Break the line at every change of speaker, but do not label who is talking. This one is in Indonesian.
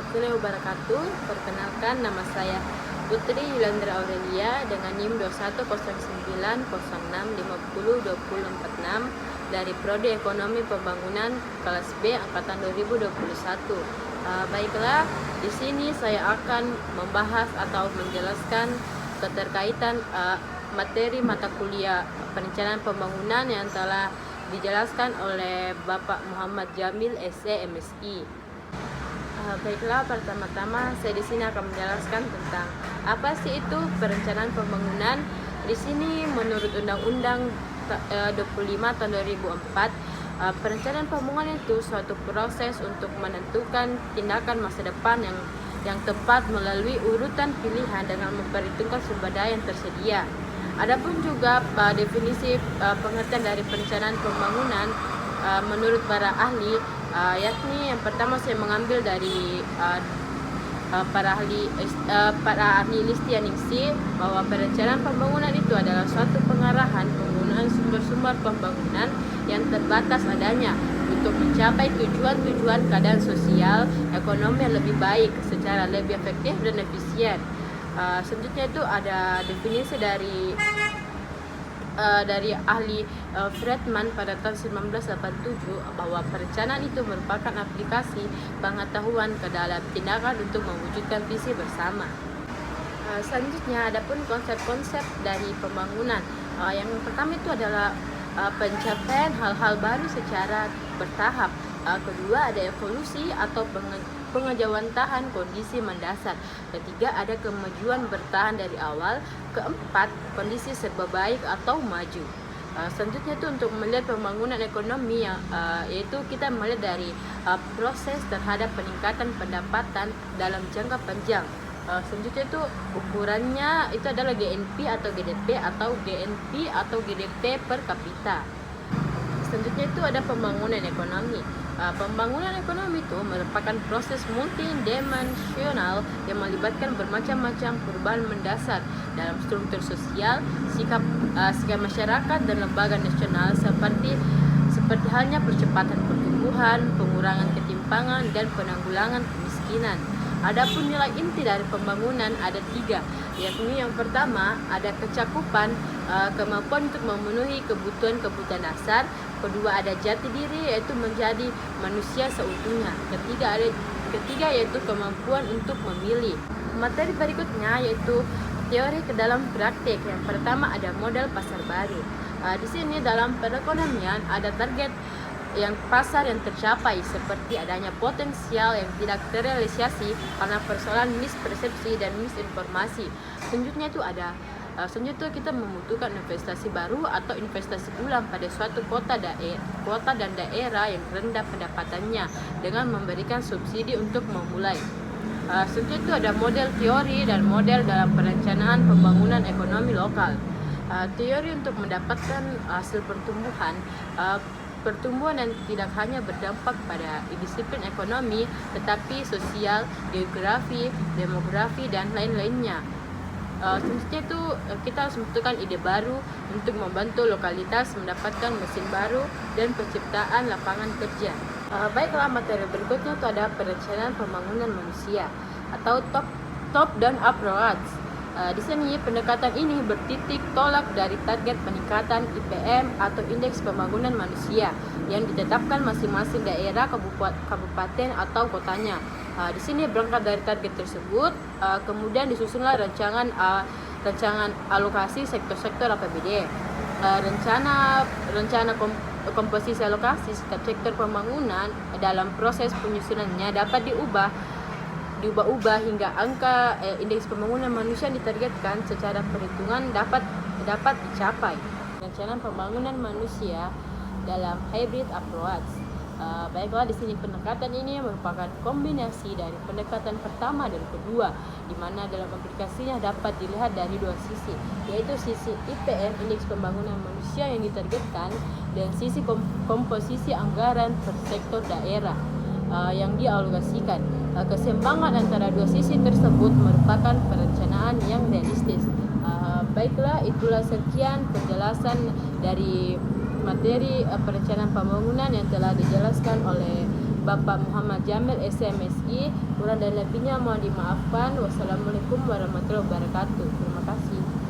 warahmatullahi wabarakatuh. Perkenalkan, nama saya Putri Yulandra Aurelia dengan NIM 210906502046 dari Prodi Ekonomi Pembangunan kelas B angkatan 2021. Baiklah, di sini saya akan membahas atau menjelaskan keterkaitan materi mata kuliah perencanaan pembangunan yang telah dijelaskan oleh Bapak Muhammad Jamil SE MSI. Baiklah, pertama-tama saya di sini akan menjelaskan tentang apa sih itu perencanaan pembangunan. Di sini menurut Undang-Undang 25 tahun 2004, perencanaan pembangunan itu suatu proses untuk menentukan tindakan masa depan yang tepat melalui urutan pilihan dengan memperhitungkan sumber daya yang tersedia. Adapun juga definisi pengertian dari perencanaan pembangunan menurut para ahli, yakni yang pertama saya mengambil dari para ahli Listianingsih, bahwa perencanaan pembangunan itu adalah suatu pengarahan penggunaan sumber-sumber pembangunan yang terbatas adanya untuk mencapai tujuan-tujuan keadaan sosial ekonomi yang lebih baik secara lebih efektif dan efisien. Selanjutnya itu ada definisi dari ahli Friedman pada tahun 1987, bahwa perencanaan itu merupakan aplikasi pengetahuan ke dalam tindakan untuk mewujudkan visi bersama. Selanjutnya adapun konsep-konsep dari pembangunan. Yang pertama itu adalah pencapaian hal-hal baru secara bertahap. Kedua ada evolusi atau pengejawantahan kondisi mendasar. Ketiga ada kemajuan bertahan dari awal. Keempat, kondisi serba baik atau maju. Selanjutnya itu untuk melihat pembangunan ekonomi, yaitu kita melihat dari proses terhadap peningkatan pendapatan dalam jangka panjang. Selanjutnya itu ukurannya itu adalah GNP atau GDP atau GNP atau GDP per kapita. Selanjutnya itu ada pembangunan ekonomi. Pembangunan ekonomi itu merupakan proses multidimensional yang melibatkan bermacam-macam perubahan mendasar dalam struktur sosial, sikap masyarakat dan lembaga nasional seperti halnya percepatan pertumbuhan, pengurangan ketimpangan dan penanggulangan kemiskinan. Adapun nilai inti dari pembangunan ada 3, yakni yang pertama ada kecakupan, kemampuan untuk memenuhi kebutuhan dasar. Kedua ada jati diri, yaitu menjadi manusia seutuhnya. Ketiga yaitu kemampuan untuk memilih. Materi berikutnya yaitu teori ke dalam praktik. Yang pertama ada model pasar baru. Di sini dalam perekonomian ada target yang pasar yang tercapai, seperti adanya potensial yang tidak terrealisasi karena persoalan mispersepsi dan misinformasi. Selanjutnya kita membutuhkan investasi baru atau investasi ulang pada suatu kota dan daerah yang rendah pendapatannya dengan memberikan subsidi untuk memulai. Selanjutnya itu ada model teori dan model dalam perencanaan pembangunan ekonomi lokal. Teori untuk mendapatkan hasil pertumbuhan yang tidak hanya berdampak pada disiplin ekonomi, tetapi sosial, geografi, demografi, dan lain-lainnya. Selanjutnya itu kita harus membutuhkan ide baru untuk membantu lokalitas mendapatkan mesin baru dan penciptaan lapangan kerja. Baiklah, materi berikutnya itu ada perencanaan pembangunan manusia atau top down approach. Di sini pendekatan ini bertitik tolak dari target peningkatan IPM atau indeks pembangunan manusia yang ditetapkan masing-masing daerah, kabupaten atau kotanya. Di sini berangkat dari target tersebut, kemudian disusunlah rancangan alokasi sektor-sektor APBD. Rencana komposisi alokasi setiap sektor pembangunan dalam proses penyusunannya dapat diubah-ubah hingga angka indeks pembangunan manusia yang ditargetkan secara perhitungan dapat dicapai. Rencana pembangunan manusia dalam hybrid approach. Baiklah, di sini pendekatan ini merupakan kombinasi dari pendekatan pertama dan kedua, di mana dalam aplikasinya dapat dilihat dari dua sisi, yaitu sisi IPM indeks pembangunan manusia yang ditargetkan dan sisi komposisi anggaran per sektor daerah yang dialokasikan. Keseimbangan antara dua sisi tersebut merupakan perencanaan yang realistis. Baiklah, itulah sekian penjelasan dari materi perencanaan pembangunan yang telah dijelaskan oleh Bapak Muhammad Jamil SMSI. Kurang dan lebihnya mohon dimaafkan. Wassalamualaikum warahmatullahi wabarakatuh. Terima kasih.